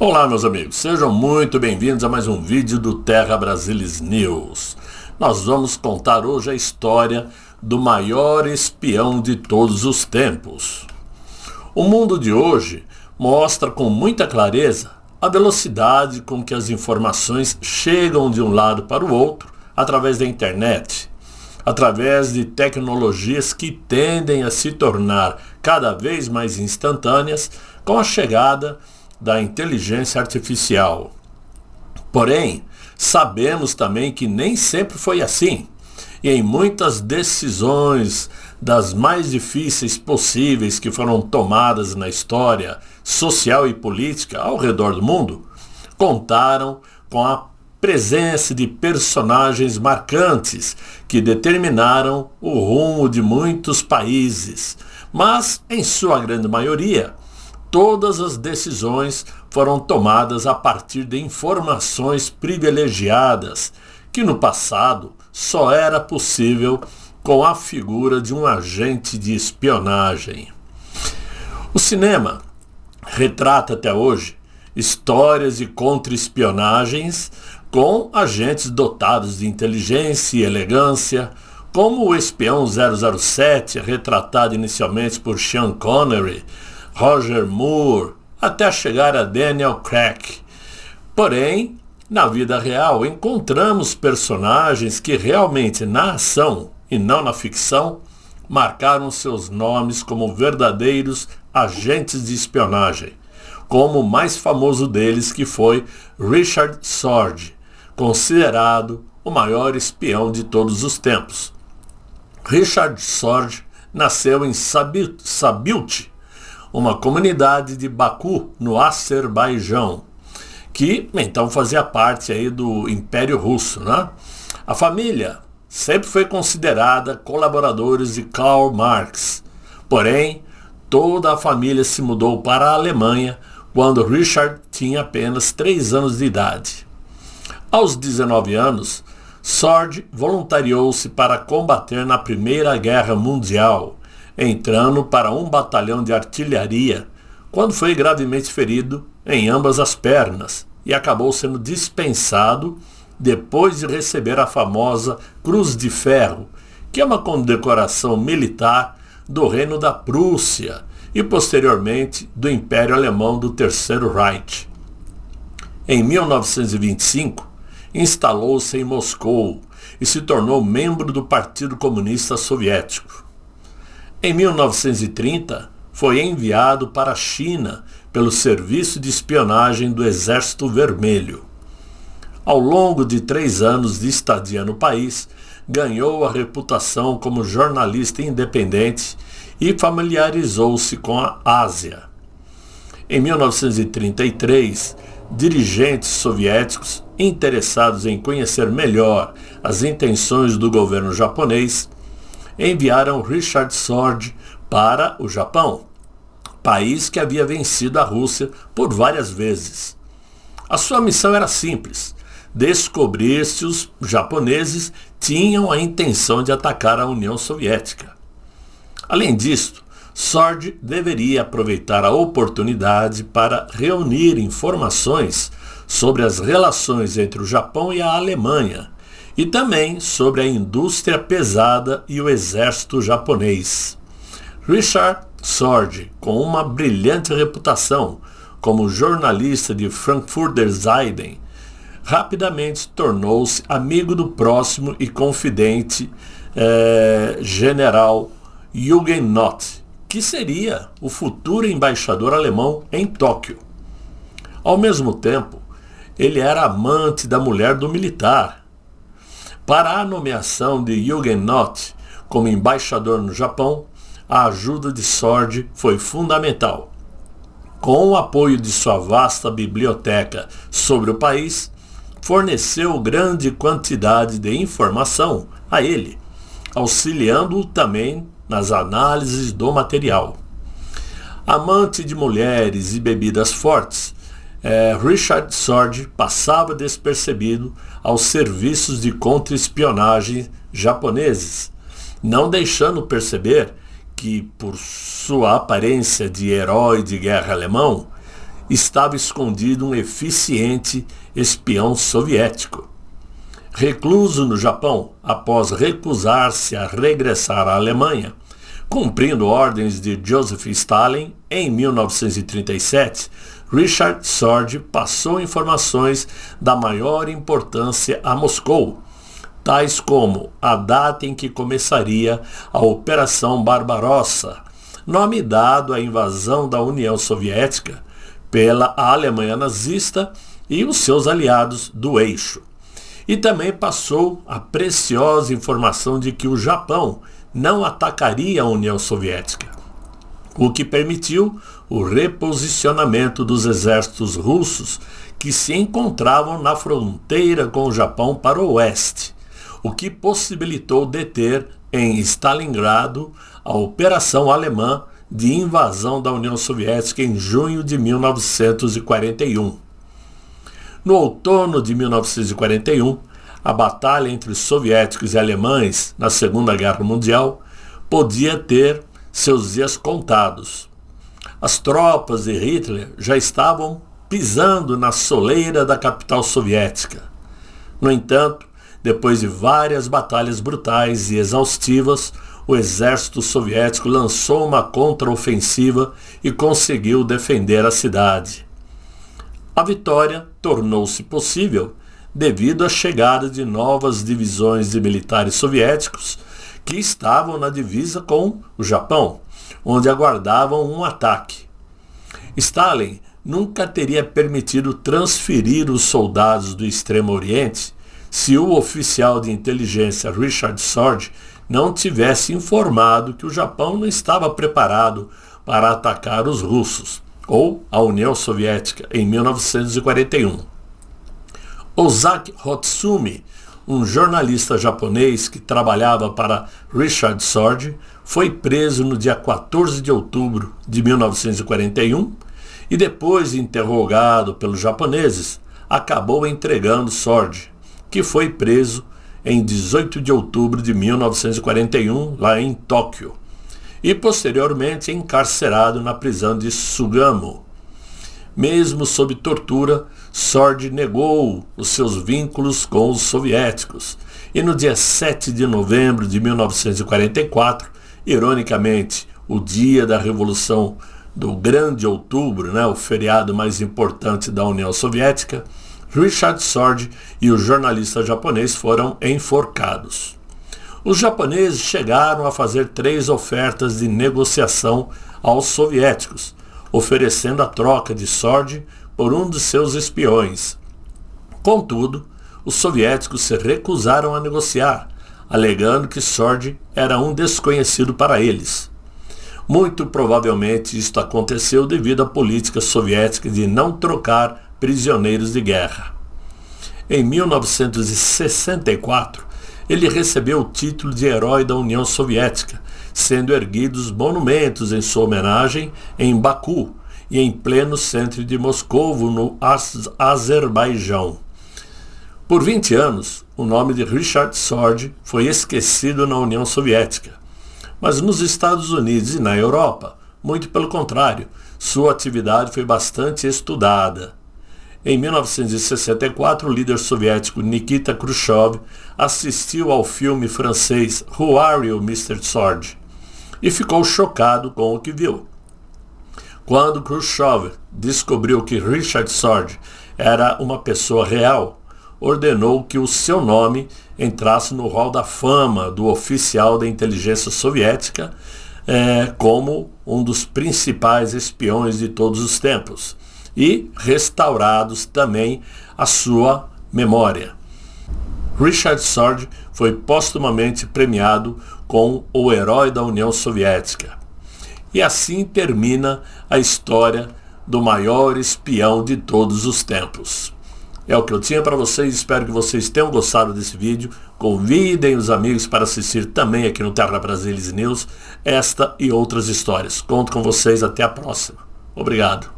Olá, meus amigos, sejam muito bem-vindos a mais um vídeo do Terra Brasilis News. Nós vamos contar hoje a história do maior espião de todos os tempos. O mundo de hoje mostra com muita clareza a velocidade com que as informações chegam de um lado para o outro através da internet, através de tecnologias que tendem a se tornar cada vez mais instantâneas com a chegada da inteligência artificial. Porém, sabemos também que nem sempre foi assim, e em muitas decisões das mais difíceis possíveis que foram tomadas na história social e política ao redor do mundo, contaram com a presença de personagens marcantes que determinaram o rumo de muitos países, mas, em sua grande maioria, todas as decisões foram tomadas a partir de informações privilegiadas, que no passado só era possível com a figura de um agente de espionagem. O cinema retrata até hoje histórias de contra-espionagens com agentes dotados de inteligência e elegância, como o espião 007, retratado inicialmente por Sean Connery, Roger Moore, até chegar a Daniel Craig. Porém, na vida real, encontramos personagens que realmente na ação e não na ficção marcaram seus nomes como verdadeiros agentes de espionagem, como o mais famoso deles, que foi Richard Sorge, considerado o maior espião de todos os tempos. Richard Sorge nasceu em Sabilt, uma comunidade de Baku, no Azerbaijão, que então fazia parte aí do Império Russo, né? A família sempre foi considerada colaboradores de Karl Marx, porém toda a família se mudou para a Alemanha quando Richard tinha apenas 3 anos de idade. Aos 19 anos, Sorge voluntariou-se para combater na Primeira Guerra Mundial, entrando para um batalhão de artilharia, quando foi gravemente ferido em ambas as pernas e acabou sendo dispensado depois de receber a famosa Cruz de Ferro, que é uma condecoração militar do Reino da Prússia e posteriormente do Império Alemão do Terceiro Reich. Em 1925, instalou-se em Moscou e se tornou membro do Partido Comunista Soviético. Em 1930, foi enviado para a China pelo Serviço de Espionagem do Exército Vermelho. Ao longo de 3 anos de estadia no país, ganhou a reputação como jornalista independente e familiarizou-se com a Ásia. Em 1933, dirigentes soviéticos interessados em conhecer melhor as intenções do governo japonês enviaram Richard Sorge para o Japão, país que havia vencido a Rússia por várias vezes. A sua missão era simples: descobrir se os japoneses tinham a intenção de atacar a União Soviética. Além disso, Sorge deveria aproveitar a oportunidade para reunir informações sobre as relações entre o Japão e a Alemanha, e também sobre a indústria pesada e o exército japonês. Richard Sorge, com uma brilhante reputação como jornalista de Frankfurter Zeitung, rapidamente tornou-se amigo do próximo e confidente general Huguenot, que seria o futuro embaixador alemão em Tóquio. Ao mesmo tempo, ele era amante da mulher do militar. Para a nomeação de Huguenot como embaixador no Japão, a ajuda de Sorge foi fundamental. Com o apoio de sua vasta biblioteca sobre o país, forneceu grande quantidade de informação a ele, auxiliando-o também nas análises do material. Amante de mulheres e bebidas fortes, Richard Sorge passava despercebido aos serviços de contra-espionagem japoneses, não deixando perceber que, por sua aparência de herói de guerra alemão, estava escondido um eficiente espião soviético. Recluso no Japão, após recusar-se a regressar à Alemanha, cumprindo ordens de Joseph Stalin, em 1937, Richard Sorge passou informações da maior importância a Moscou, tais como a data em que começaria a Operação Barbarossa, nome dado à invasão da União Soviética pela Alemanha nazista e os seus aliados do eixo. E também passou a preciosa informação de que o Japão não atacaria a União Soviética, o que permitiu o reposicionamento dos exércitos russos que se encontravam na fronteira com o Japão para o oeste, o que possibilitou deter em Stalingrado a operação alemã de invasão da União Soviética em junho de 1941. No outono de 1941, a batalha entre os soviéticos e alemães na Segunda Guerra Mundial podia ter seus dias contados. As tropas de Hitler já estavam pisando na soleira da capital soviética. No entanto, depois de várias batalhas brutais e exaustivas, o exército soviético lançou uma contraofensiva e conseguiu defender a cidade. A vitória tornou-se possível devido à chegada de novas divisões de militares soviéticos que estavam na divisa com o Japão, onde aguardavam um ataque. Stalin nunca teria permitido transferir os soldados do Extremo Oriente se o oficial de inteligência Richard Sorge não tivesse informado que o Japão não estava preparado para atacar os russos ou a União Soviética em 1941. Ozaki Hotsumi, um jornalista japonês que trabalhava para Richard Sorge, foi preso no dia 14 de outubro de 1941 e, depois de interrogado pelos japoneses, acabou entregando Sorge, que foi preso em 18 de outubro de 1941, lá em Tóquio, e posteriormente encarcerado na prisão de Sugamo. Mesmo sob tortura, Sorge negou os seus vínculos com os soviéticos, e no dia 7 de novembro de 1944, ironicamente, o dia da Revolução do Grande Outubro, o feriado mais importante da União Soviética, Richard Sorge e o jornalista japonês foram enforcados. Os japoneses chegaram a fazer 3 ofertas de negociação aos soviéticos, oferecendo a troca de Sorge por um de seus espiões. Contudo, os soviéticos se recusaram a negociar, alegando que Sorge era um desconhecido para eles. Muito provavelmente isto aconteceu devido à política soviética de não trocar prisioneiros de guerra. Em 1964, ele recebeu o título de Herói da União Soviética, sendo erguidos monumentos em sua homenagem em Baku e em pleno centro de Moscou, no Azerbaijão. Por 20 anos, o nome de Richard Sorge foi esquecido na União Soviética, mas nos Estados Unidos e na Europa, muito pelo contrário, sua atividade foi bastante estudada. Em 1964, o líder soviético Nikita Khrushchev assistiu ao filme francês Who Are You, Mr. Sorge? E ficou chocado com o que viu. Quando Khrushchev descobriu que Richard Sorge era uma pessoa real, ordenou que o seu nome entrasse no hall da fama do oficial da inteligência soviética como um dos principais espiões de todos os tempos, e restaurados também a sua memória. Richard Sorge foi postumamente premiado com o Herói da União Soviética. E assim termina a história do maior espião de todos os tempos. É o que eu tinha para vocês, espero que vocês tenham gostado desse vídeo. Convidem os amigos para assistir também aqui no Terra Brasilis News esta e outras histórias. Conto com vocês, até a próxima. Obrigado.